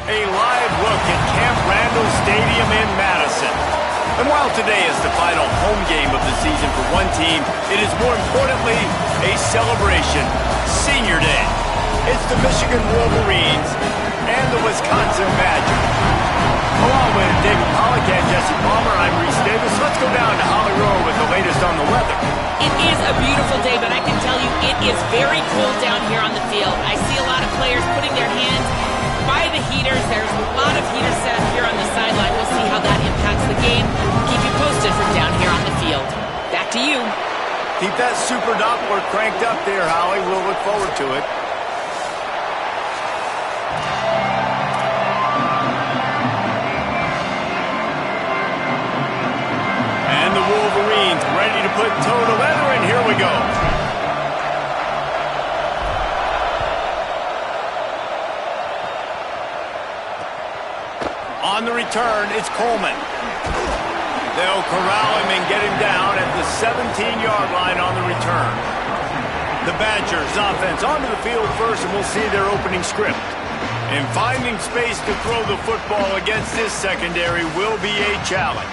A live look at Camp Randall Stadium in Madison. And while today is the final home game of the season for one team, it is more importantly a celebration. Senior Day. It's the Michigan Wolverines and the Wisconsin Badgers. Along with David Pollack and Jesse Palmer, I'm Reese Davis. Let's go down to Holly Rowe with the latest on the weather. It is a beautiful day, but I can tell you it is very cold down here on the field. I see a lot of players putting their hands by the heaters. There's a lot of heaters set up here on the sideline. We'll see how that impacts the game. Keep you posted from down here on the field. Back to you. Keep that super Doppler cranked up there, Holly. We'll look forward to it. And the Wolverines ready to put toe to leather, and here we go. On the return, it's Coleman. They'll corral him and get him down at the 17-yard line on the return. The Badgers offense onto the field first, and we'll see their opening script. And finding space to throw the football against this secondary will be a challenge.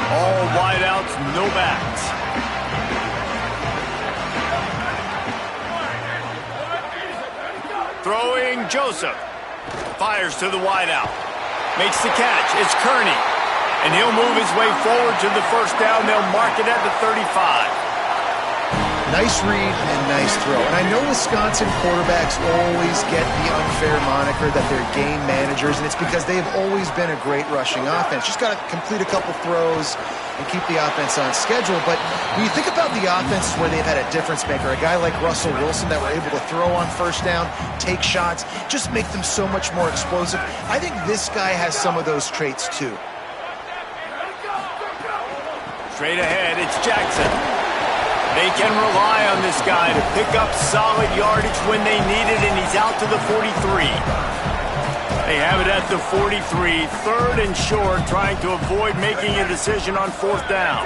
All wideouts, no backs. Throwing Joseph. Fires to the wideout. Makes the catch. It's Kearney. And he'll move his way forward to the first down. They'll mark it at the 35. Nice read and nice throw. And I know Wisconsin quarterbacks always get the unfair moniker that they're game managers, and it's because they've always been a great rushing offense. Just got to complete a couple throws and keep the offense on schedule. But when you think about the offenses where they've had a difference maker, a guy like Russell Wilson that were able to throw on first down, take shots, just make them so much more explosive. I think this guy has some of those traits too. Straight ahead, it's Jackson. They can rely on this guy to pick up solid yardage when they need it, and he's out to the 43. They have it at the 43, third and short, trying to avoid making a decision on fourth down.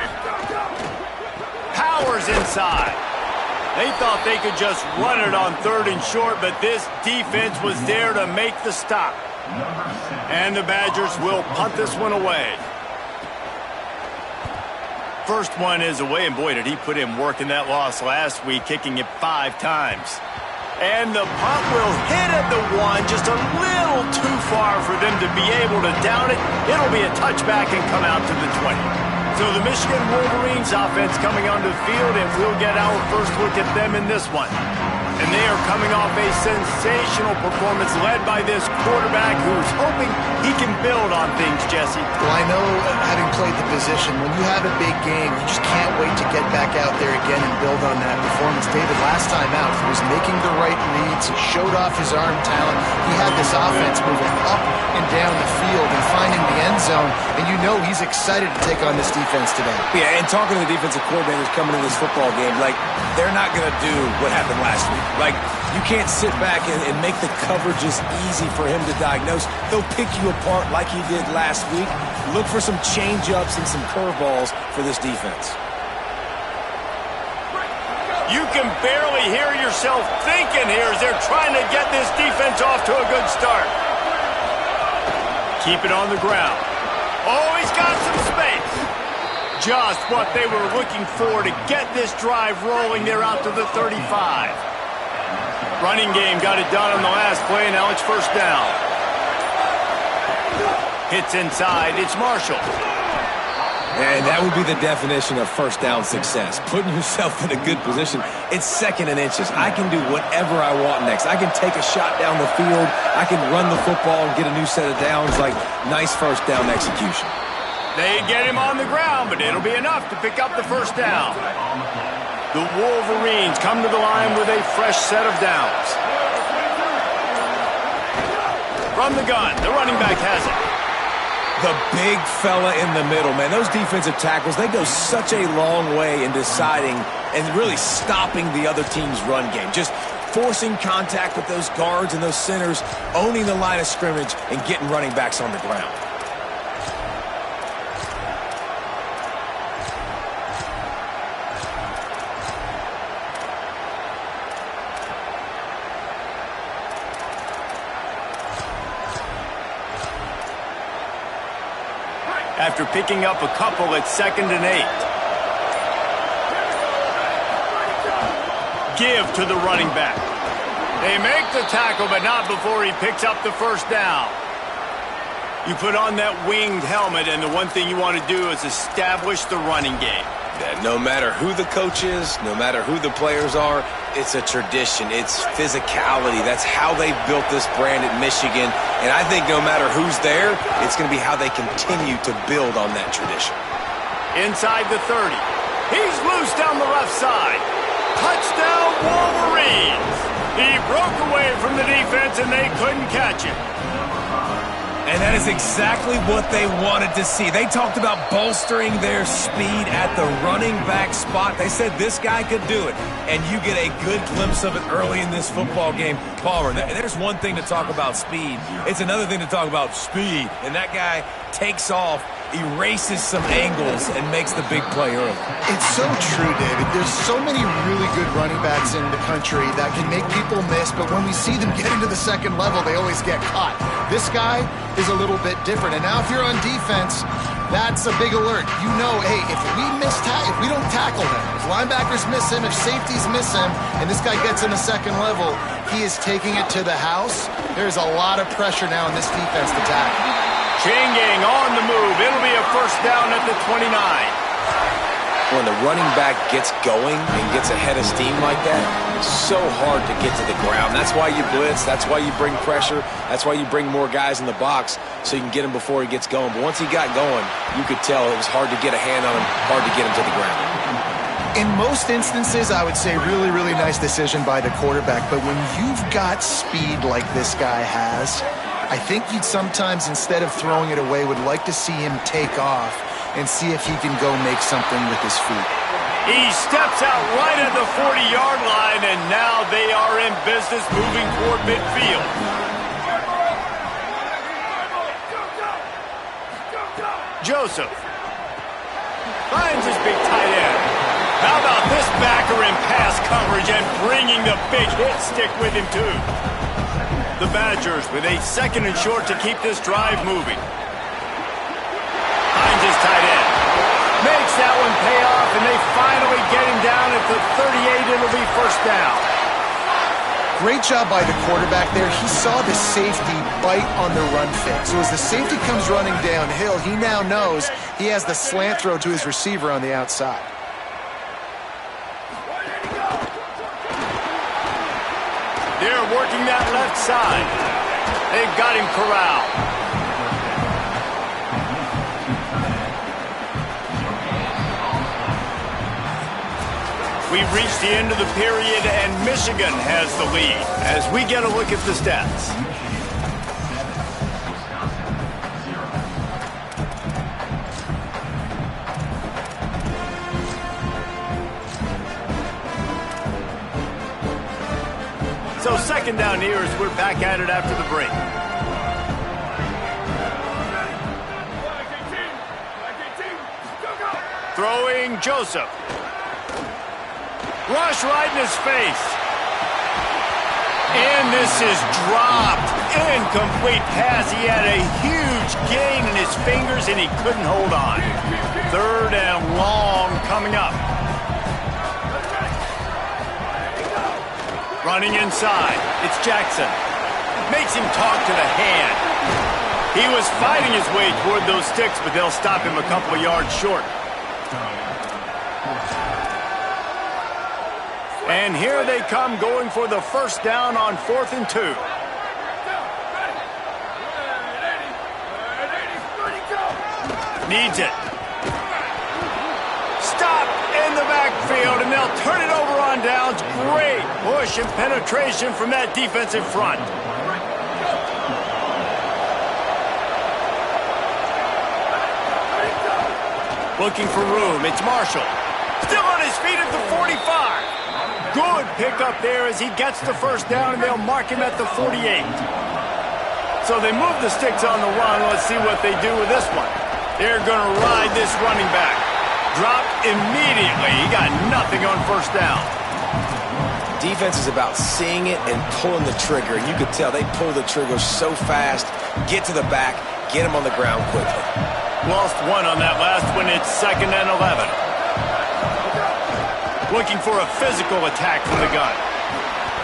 Powers inside. They thought they could just run it on third and short, but this defense was there to make the stop. And the Badgers will punt this one away. First one is away, and boy, did he put in work in that loss last week, kicking it 5 times. And the punt will hit at the 1, just a little too far for them to be able to down it. It'll be a touchback and come out to the 20. So the Michigan Wolverines offense coming onto the field, and we'll get our first look at them in this one. And they are coming off a sensational performance led by this quarterback who's hoping he can build on things, Jesse. Well, I know, having played the position, when you have a big game, you just can't wait to get back out there again and build on that performance. David, last time out, he was making the right reads. He showed off his arm talent. He had this offense moving up and down the field and finding the end zone. And you know he's excited to take on this defense today. Yeah, and talking to the defensive coordinators coming in this football game, like, they're not going to do what happened last week. Like, you can't sit back and make the coverages easy for him to diagnose. He'll pick you apart like he did last week. Look for some change-ups and some curveballs for this defense. You can barely hear yourself thinking here as they're trying to get this defense off to a good start. Keep it on the ground. Oh, he's got some space. Just what they were looking for to get this drive rolling. They're out to the 35. Running game got it done on the last play, and now it's first down. Hits inside. It's Marshall. And that would be the definition of first down success. Putting yourself in a good position. It's second and inches. I can do whatever I want next. I can take a shot down the field. I can run the football and get a new set of downs. Like, nice first down execution. They get him on the ground, but it'll be enough to pick up the first down. The Wolverines come to the line with a fresh set of downs. From the gun, the running back has it. The big fella in the middle, man. Those defensive tackles, they go such a long way in deciding and really stopping the other team's run game. Just forcing contact with those guards and those centers, owning the line of scrimmage, and getting running backs on the ground. After picking up a couple at 2nd and 8. Give to the running back. They make the tackle, but not before he picks up the first down. You put on that winged helmet, and the one thing you want to do is establish the running game. That no matter who the coach is, no matter who the players are, it's a tradition. It's physicality. That's how they've built this brand at Michigan. And I think no matter who's there, it's going to be how they continue to build on that tradition. Inside the 30. He's loose down the left side. Touchdown, Wolverines! He broke away from the defense, and they couldn't catch him. And that is exactly what they wanted to see. They talked about bolstering their speed at the running back spot. They said this guy could do it. And you get a good glimpse of it early in this football game. Palmer, there's one thing to talk about speed. It's another thing to talk about speed. And that guy takes off, erases some angles, and makes the big play early. It's so true, David. There's so many really good running backs in the country that can make people miss, but when we see them get into the second level, they always get caught. This guy is a little bit different. And now if you're on defense, that's a big alert. You know, hey, if we don't tackle him, if linebackers miss him, if safeties miss him, and this guy gets in the second level, he is taking it to the house. There's a lot of pressure now in this defense to tackle. Changing on the move. It'll be a first down at the 29. When the running back gets going and gets ahead of steam like that, it's so hard to get to the ground. That's why you blitz. That's why you bring pressure. That's why you bring more guys in the box so you can get him before he gets going. But once he got going, you could tell it was hard to get a hand on him, hard to get him to the ground. In most instances, I would say really, really nice decision by the quarterback. But when you've got speed like this guy has, I think you'd sometimes, instead of throwing it away, would like to see him take off and see if he can go make something with his feet. He steps out right at the 40-yard line, and now they are in business moving toward midfield. Joseph finds his big tight end. How about this backer in pass coverage and bringing the big hit stick with him, too? The Badgers with a 2nd and short to keep this drive moving. Finds his tight end. Makes that one pay off, and they finally get him down at the 38. It'll be first down. Great job by the quarterback there. He saw the safety bite on the run fake. So as the safety comes running downhill, he now knows he has the slant throw to his receiver on the outside. They're working that left side. They've got him corralled. We've reached the end of the period, and Michigan has the lead as we get a look at the stats. So 2nd down here as we're back at it after the break. Throwing Joseph. Rush right in his face. And this is dropped. Incomplete pass. He had a huge gain in his fingers, and he couldn't hold on. 3rd and long coming up. Running inside. It's Jackson. Makes him talk to the hand. He was fighting his way toward those sticks, but they'll stop him a couple of yards short. And here they come going for the first down on 4th and 2. Needs it. Stop in the backfield, and they'll turn it over on downs. Great push and penetration from that defensive front. Looking for room. It's Marshall. Still on his feet at the 45. Good pickup there as he gets the first down, and they'll mark him at the 48. So they move the sticks on the run. Let's see what they do with this one. They're going to ride this running back. Dropped immediately. He got nothing on first down. Defense is about seeing it and pulling the trigger. And you could tell they pull the trigger so fast, get to the back, get him on the ground quickly. Lost one on that last one. It's 2nd and 11. Looking for a physical attack from the gun.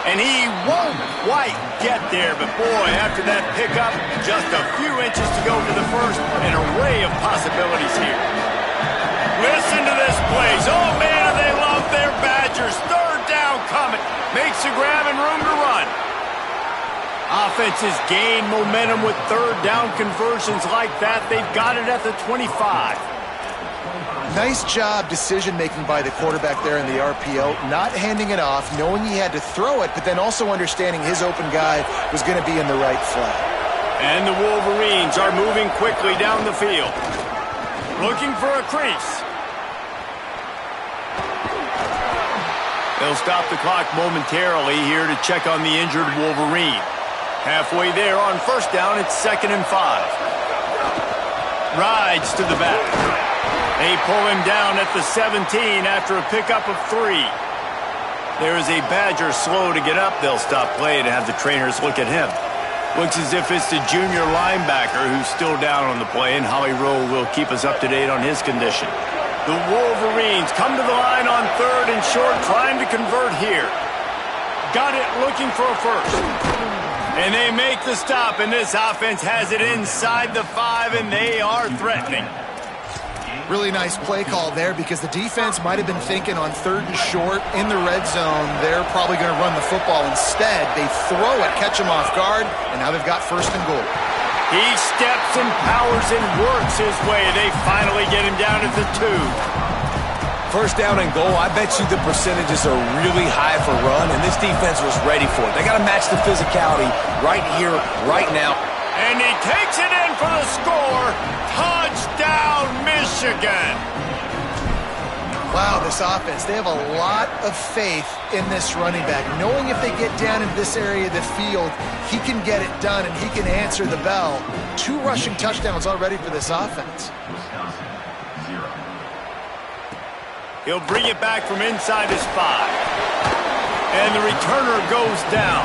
And he won't quite get there, but boy, after that pickup, just a few inches to go to the first. An array of possibilities here. Listen to this place. Oh, man, they love their Badgers. Third down coming. Makes a grab and room to run. Offenses gain momentum with third down conversions like that. They've got it at the 25. Nice job decision-making by the quarterback there in the RPO, not handing it off, knowing he had to throw it, but then also understanding his open guy was going to be in the right flat. And the Wolverines are moving quickly down the field. Looking for a crease. They'll stop the clock momentarily here to check on the injured Wolverine. Halfway there on first down, it's 2nd and 5. Rides to the back. They pull him down at the 17 after a pickup of 3. There is a Badger slow to get up. They'll stop play and have the trainers look at him. Looks as if it's the junior linebacker who's still down on the play, and Holly Rowe will keep us up to date on his condition. The Wolverines come to the line on 3rd and short, trying to convert here. Got it, looking for a first. And they make the stop, and this offense has it inside the 5, and they are threatening. Really nice play call there because the defense might have been thinking on 3rd and short in the red zone, they're probably going to run the football. Instead, they throw it, catch him off guard, and now they've got 1st and goal. He steps and powers and works his way. They finally get him down at the 2. First down and goal, I bet you the percentages are really high for run, and this defense was ready for it. They got to match the physicality right here, right now. And he takes it in for the score. Touchdown, Michigan. Wow, this offense, they have a lot of faith in this running back. Knowing if they get down in this area of the field, he can get it done and he can answer the bell. 2 rushing touchdowns already for this offense. He'll bring it back from inside his 5. And the returner goes down.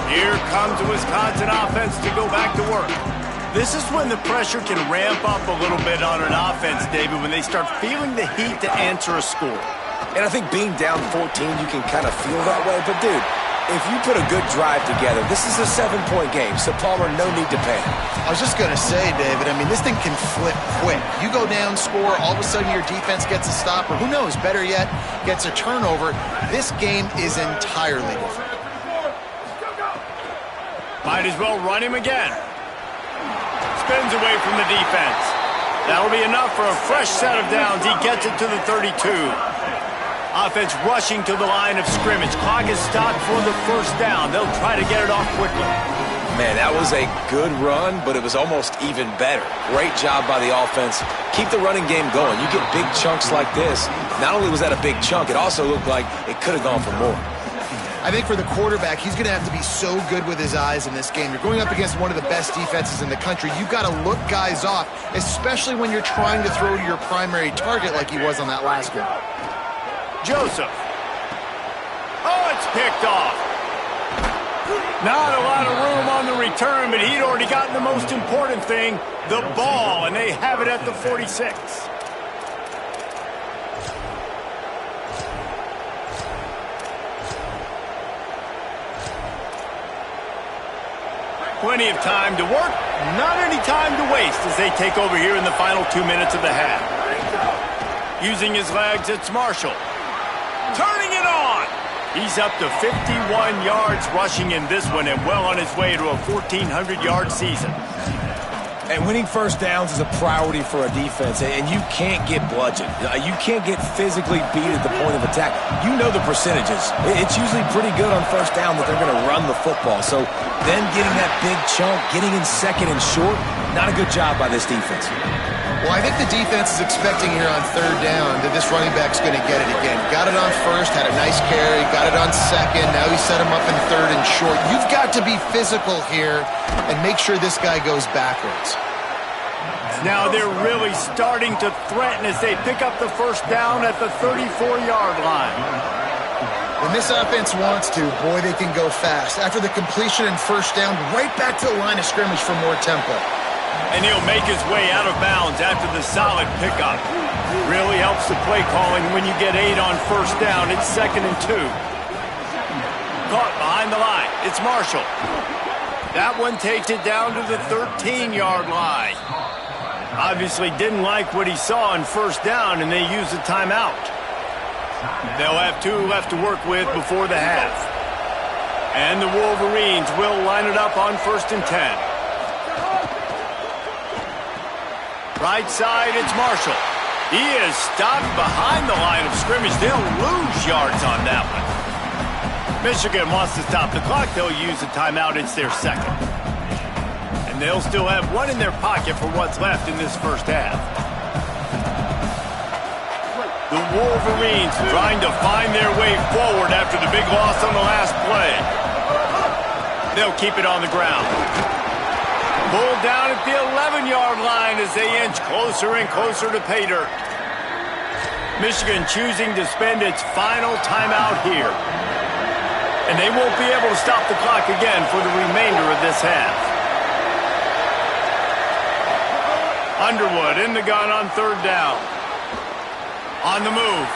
Here comes the Wisconsin offense to go back to work. This is when the pressure can ramp up a little bit on an offense, David, when they start feeling the heat to answer a score. And I think being down 14, you can kind of feel that way. But, dude, if you put a good drive together, this is a 7-point game, so Palmer, no need to panic. I was just going to say, David, I mean, this thing can flip quick. You go down, score, all of a sudden your defense gets a stop, or who knows, better yet, gets a turnover. This game is entirely different. Might as well run him again. Spins away from the defense. That'll be enough for a fresh set of downs. He gets it to the 32. Offense rushing to the line of scrimmage. Clock is stopped for the first down. They'll try to get it off quickly. Man, that was a good run, but it was almost even better. Great job by the offense. Keep the running game going. You get big chunks like this. Not only was that a big chunk, it also looked like it could have gone for more. I think for the quarterback, he's going to have to be so good with his eyes in this game. You're going up against one of the best defenses in the country. You've got to look guys off, especially when you're trying to throw to your primary target like he was on that last one. Joseph. Oh, it's picked off. Not a lot of room on the return, but he'd already gotten the most important thing, the ball, and they have it at the 46. Plenty of time to work, not any time to waste as they take over here in the final 2 minutes of the half. Using his legs, it's Marshall. Turning it on. He's up to 51 yards rushing in this one and well on his way to a 1,400-yard season. And winning first downs is a priority for a defense, and you can't get bludgeoned. You can't get physically beat at the point of attack. You know the percentages. It's usually pretty good on first down that they're going to run the football. So then getting that big chunk, getting in second and short, Not a good job by this defense. Well, I think the defense is expecting here on third down that this running back's going to get it again. Got it on first, had a nice carry, got it on second. Now he set him up in third and short. You've got to be physical here and make sure this guy goes backwards. Now they're really starting to threaten as they pick up the first down at the 34-yard line. When this offense wants to, boy, they can go fast. After the completion and first down, right back to the line of scrimmage for more tempo. And he'll make his way out of bounds after the solid pickup. Really helps the play calling when you get 8 on first down. It's 2nd and 2. Caught behind the line. It's Marshall. That one takes it down to the 13-yard line. Obviously didn't like what he saw on first down, and they used a timeout. They'll have 2 left to work with before the half. And the Wolverines will line it up on 1st and 10. Right side, it's Marshall. He is stopped behind the line of scrimmage. They'll lose yards on that one. Michigan wants to stop the clock. They'll use a timeout. It's their 2nd. And they'll still have 1 in their pocket for what's left in this first half. The Wolverines trying to find their way forward after the big loss on the last play. They'll keep it on the ground. Pulled down at the 11-yard line as they inch closer and closer to pay dirt. Michigan choosing to spend its final timeout here. And they won't be able to stop the clock again for the remainder of this half. Underwood in the gun on third down. On the move.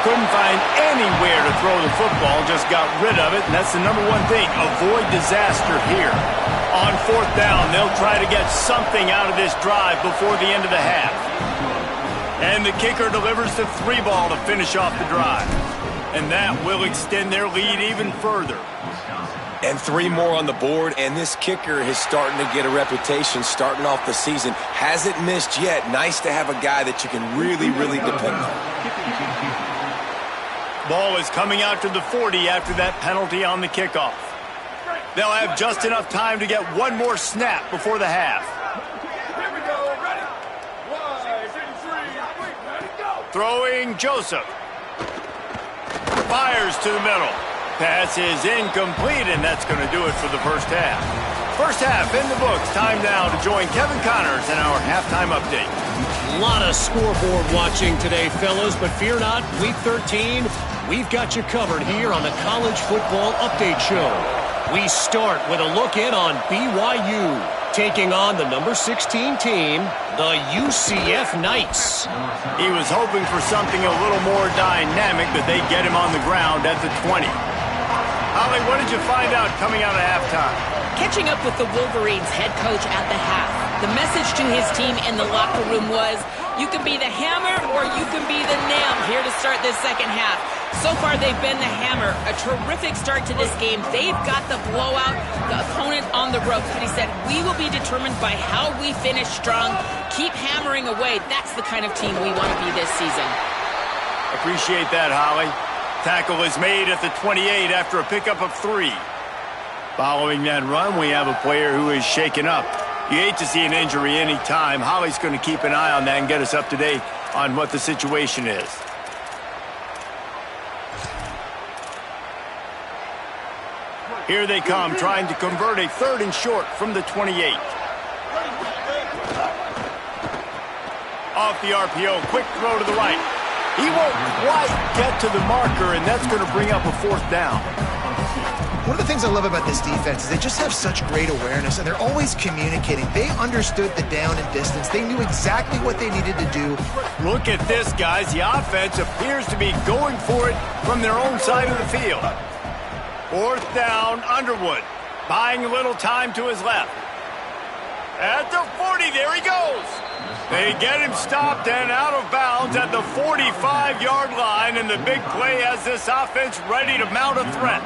Couldn't find anywhere to throw the football, just got rid of it, and that's the number one thing. Avoid disaster here. On fourth down, they'll try to get something out of this drive before the end of the half. And the kicker delivers the 3-ball to finish off the drive. And that will extend their lead even further. And 3 more on the board, and this kicker is starting to get a reputation starting off the season. Hasn't missed yet. Nice to have a guy that you can really, really depend on. Ball is coming out to the 40 after that penalty on the kickoff. They'll have just enough time to get 1 more snap before the half. Here we go. Ready? 1, 2, 3, ready, go. Throwing Joseph. Fires to the middle. Pass is incomplete, and that's going to do it for the first half. First half in the books. Time now to join Kevin Connors in our halftime update. A lot of scoreboard watching today, fellas, but fear not, Week 13, we've got you covered here on the College Football Update Show. We start with a look in on BYU, taking on the number 16 team, the UCF Knights. He was hoping for something a little more dynamic, but they get him on the ground at the 20. Holly, what did you find out coming out of halftime? Catching up with the Wolverines head coach at the half. The message to his team in the locker room was, you can be the hammer or you can be the nail here to start this second half. So far, they've been the hammer. A terrific start to this game. They've got the blowout, the opponent on the ropes. But he said, we will be determined by how we finish strong. Keep hammering away. That's the kind of team we want to be this season. Appreciate that, Holly. Tackle is made at the 28 after a pickup of 3. Following that run, we have a player who is shaken up. You hate to see an injury any time. Holly's going to keep an eye on that and get us up to date on what the situation is. Here they come, trying to convert a 3rd and short from the 28. Off the RPO, quick throw to the right. He won't quite get to the marker, and that's going to bring up a 4th down. One of the things I love about this defense is they just have such great awareness, and they're always communicating. They understood the down and distance. They knew exactly what they needed to do. Look at this, guys. The offense appears to be going for it from their own side of the field. 4th down, Underwood. Buying a little time to his left. At the 40, there he goes. They get him stopped and out of bounds at the 45-yard line, and the big play has this offense ready to mount a threat.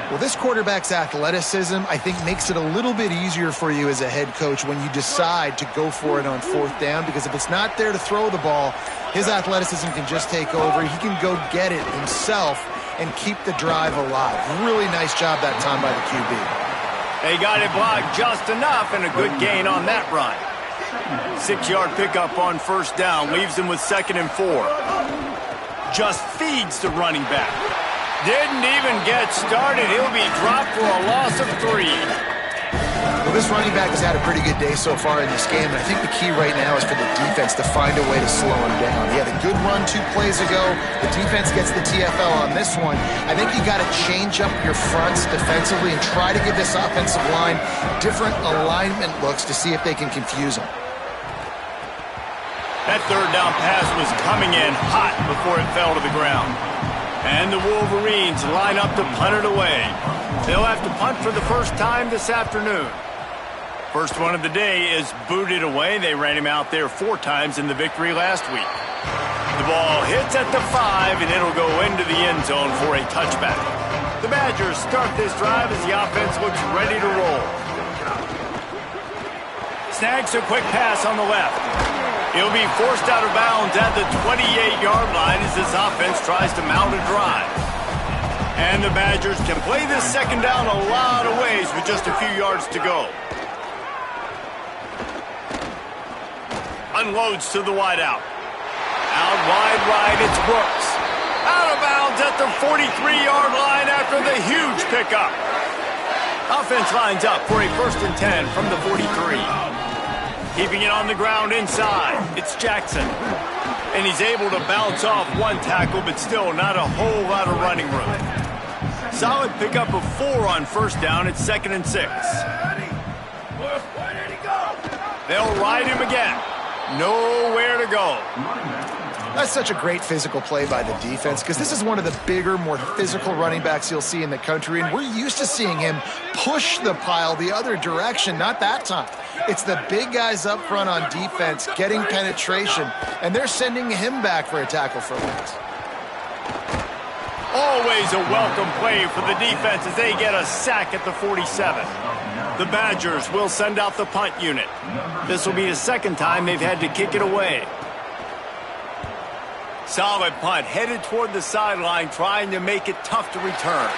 Well, this quarterback's athleticism, I think, makes it a little bit easier for you as a head coach when you decide to go for it on 4th down, because if it's not there to throw the ball, his athleticism can just take over. He can go get it himself and keep the drive alive. Really nice job that time by the QB. They got it blocked just enough, and a good gain on that run. 6-yard pickup on first down, leaves them with 2nd and 4. Just feeds the running back. Didn't even get started. He'll be dropped for a loss of 3. Well, this running back has had a pretty good day so far in this game, and I think the key right now is for the defense to find a way to slow him down. He had a good run 2 plays ago. The defense gets the TFL on this one. I think you got to change up your fronts defensively and try to give this offensive line different alignment looks to see if they can confuse him. That 3rd down pass was coming in hot before it fell to the ground. And the Wolverines line up to punt it away. They'll have to punt for the first time this afternoon. First one of the day is booted away. They ran him out there 4 times in the victory last week. The ball hits at the 5, and it'll go into the end zone for a touchback. The Badgers start this drive as the offense looks ready to roll. Snags a quick pass on the left. He'll be forced out of bounds at the 28-yard line as this offense tries to mount a drive. And the Badgers can play this 2nd down a lot of ways with just a few yards to go. Unloads to the wideout. Out wide right, it's Brooks. Out of bounds at the 43-yard line after the huge pickup. Offense lines up for a 1st and 10 from the 43. Keeping it on the ground inside, it's Jackson. And he's able to bounce off 1 tackle, but still not a whole lot of running room. Solid pickup of 4 on first down. It's 2nd and 6. They'll ride him again. Nowhere to go. That's such a great physical play by the defense because this is one of the bigger, more physical running backs you'll see in the country, and we're used to seeing him push the pile the other direction, not that time. It's the big guys up front on defense getting penetration, and they're sending him back for a tackle for loss. Always a welcome play for the defense as they get a sack at the 47. The Badgers will send out the punt unit. This will be the 2nd time they've had to kick it away. Solid punt, headed toward the sideline, trying to make it tough to return.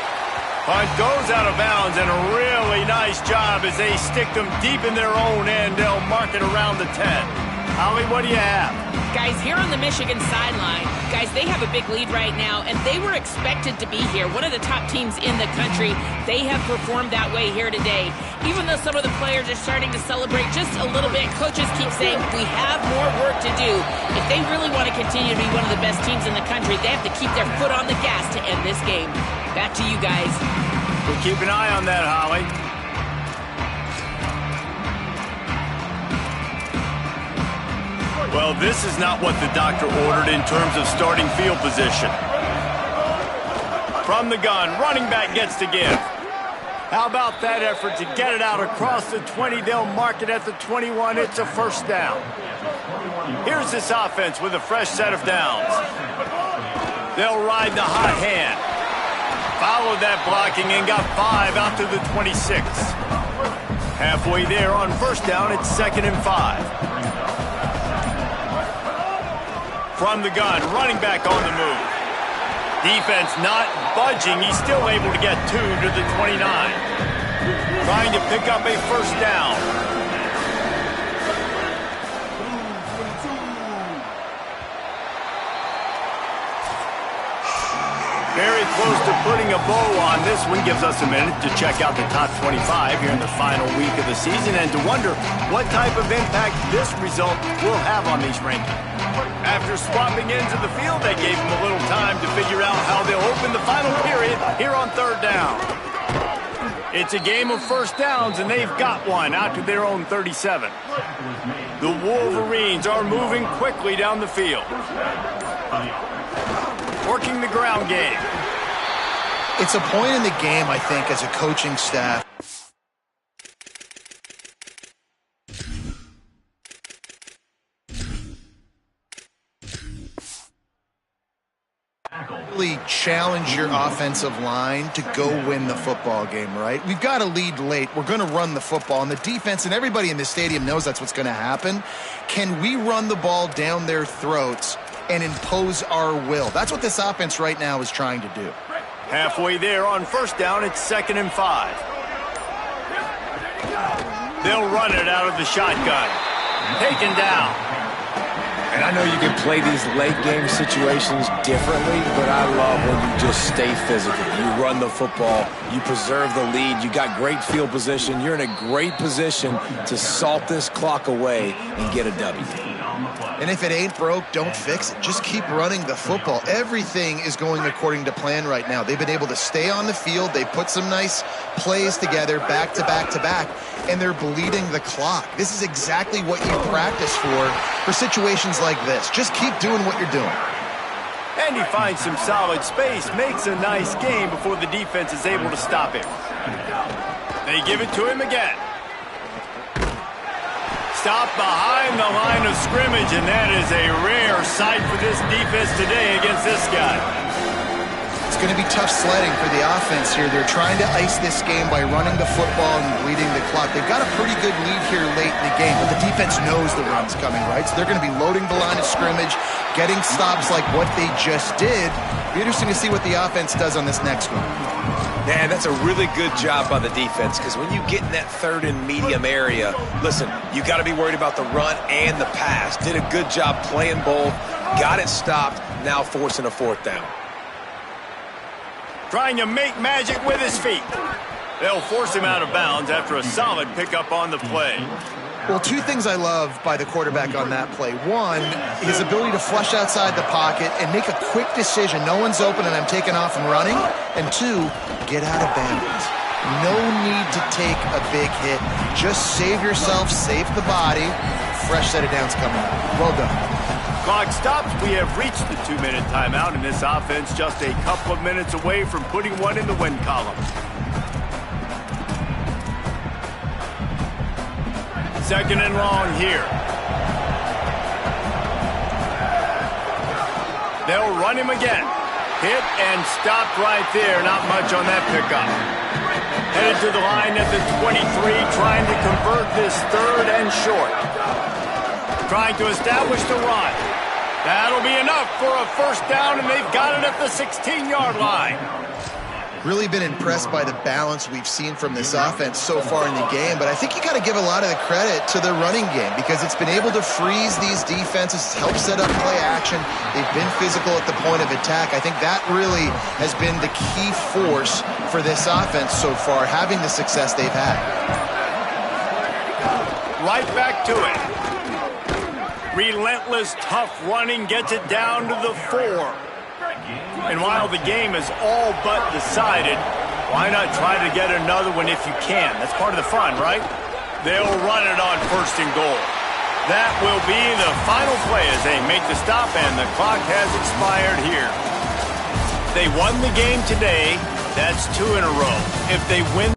Punt goes out of bounds, and a really nice job as they stick them deep in their own end. They'll mark it around the 10. Holly, what do you have? Guys, here on the Michigan sideline, guys, they have a big lead right now, and they were expected to be here. One of the top teams in the country. They have performed that way here today. Even though some of the players are starting to celebrate just a little bit, coaches keep saying, we have more work to do. If they really want to continue to be one of the best teams in the country, they have to keep their foot on the gas to end this game. Back to you guys. We'll keep an eye on that, Holly. Well, this is not what the doctor ordered in terms of starting field position. From the gun, running back gets to give. How about that effort to get it out across the 20? They'll mark it at the 21. It's a 1st down. Here's this offense with a fresh set of downs. They'll ride the hot hand. Followed that blocking and got 5 out to the 26. Halfway there on first down, it's 2nd and 5. From the gun, running back on the move. Defense not budging. He's still able to get 2 to the 29. Trying to pick up a 1st down. Very close to putting a bow on this one. Gives us a minute to check out the top 25 here in the final week of the season and to wonder what type of impact this result will have on these rankings. After swapping into the field, they gave him a little time to figure out how they'll open the final period here on 3rd down. It's a game of 1st downs, and they've got one out to their own 37. The Wolverines are moving quickly down the field. Working the ground game. It's a point in the game, I think, as a coaching staff. Really challenge your offensive line to go win the football game, right? We've got a lead late. We're going to run the football, and the defense and everybody in this stadium knows that's what's going to happen. Can we run the ball down their throats and impose our will? That's what this offense right now is trying to do. Halfway there on 1st down, it's 2nd and 5. They'll run it out of the shotgun. Taken down. And I know you can play these late game situations differently, but I love when you just stay physical. You run the football, you preserve the lead, you got great field position, you're in a great position to salt this clock away and get a W. And if it ain't broke, don't fix it. Just keep running the football. Everything is going according to plan right now. They've been able to stay on the field. They put some nice plays together back to back to back, and they're bleeding the clock. This is exactly what you practice for situations like this. Just keep doing what you're doing. And he finds some solid space, makes a nice game before the defense is able to stop him. They give it to him again. Stop behind the line of scrimmage, and that is a rare sight for this defense today against this guy. It's going to be tough sledding for the offense here. They're trying to ice this game by running the football and bleeding the clock. They've got a pretty good lead here late in the game, but the defense knows the run's coming, right? So they're going to be loading the line of scrimmage, getting stops like what they just did. Be interesting to see what the offense does on this next one. Man, that's a really good job by the defense, because when you get in that third and medium area, listen, you got to be worried about the run and the pass. Did a good job playing both, got it stopped, now forcing a fourth down. Trying to make magic with his feet. They'll force him out of bounds after a solid pickup on the play. Well, two things I love by the quarterback on that play. One, his ability to flush outside the pocket and make a quick decision. No one's open and I'm taking off and running. And two, get out of bounds. No need to take a big hit. Just save yourself, save the body. Fresh set of downs coming up. Well done. Clock stops. We have reached the 2-minute timeout, and this offense just a couple of minutes away from putting one in the win column. Second and long here. They'll run him again. Hit and stopped right there. Not much on that pickup. Headed to the line at the 23, trying to convert this third and short. Trying to establish the run. That'll be enough for a first down, and they've got it at the 16-yard line. Really been impressed by the balance we've seen from this offense so far in the game, but I think you got to give a lot of the credit to the running game because it's been able to freeze these defenses, help set up play action. They've been physical at the point of attack. I think that really has been the key force for this offense so far, having the success they've had. Right back to it. Relentless, tough running gets it down to the 4. And while the game is all but decided, why not try to get another one if you can? That's part of the fun, right? They'll run it on first and goal. That will be the final play as they make the stop, and the clock has expired here. They won the game today. That's 2 in a row. If they win